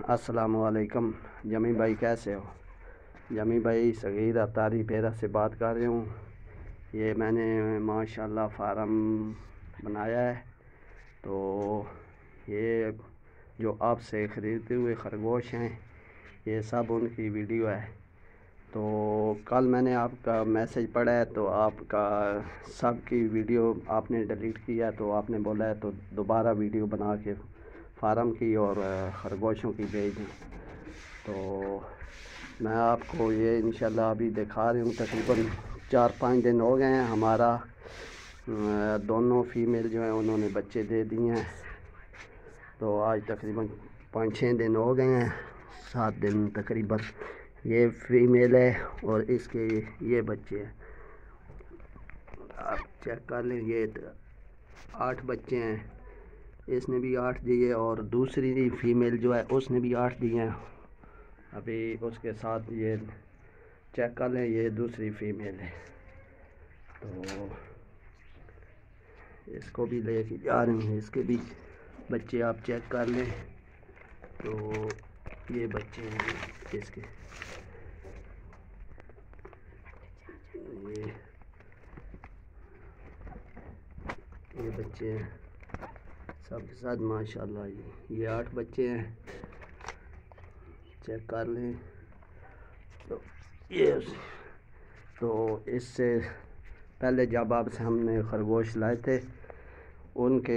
अस्सलाम वालेकुम। जमी भाई कैसे हो? जमी भाई सगीर अतारी पेरा से बात कर रही हूँ। ये मैंने माशाल्लाह फार्म बनाया है। तो ये जो आपसे ख़रीदते हुए खरगोश हैं, ये सब उनकी वीडियो है। तो कल मैंने आपका मैसेज पढ़ा है, तो आपका सब की वीडियो आपने डिलीट किया, तो आपने बोला है तो दोबारा वीडियो बना के फार्म की और खरगोशों की भेज दी। तो मैं आपको ये इंशाल्लाह अभी दिखा रही हूँ। तकरीबन 4-5 दिन हो गए हैं। हमारा दोनों फीमेल जो हैं उन्होंने बच्चे दे दिए हैं। तो आज तकरीबन 5-6 दिन हो गए हैं, 7 दिन तकरीबन। ये फीमेल है और इसके ये बच्चे हैं, आप चेक कर लें। ये 8 बच्चे हैं, इसने भी 8 दिए और दूसरी फीमेल जो है उसने भी 8 दिए हैं। अभी उसके साथ ये चेक कर लें, ये दूसरी फीमेल है। तो इसको भी ले के जा रहे हैं, इसके भी बच्चे आप चेक कर लें। तो ये बच्चे हैं इसके, ये बच्चे हैं सबके साथ माशाल्लाह। ये 8 बच्चे हैं, चेक कर लें। तो ये तो इससे पहले जब आपसे हमने खरगोश लाए थे, उनके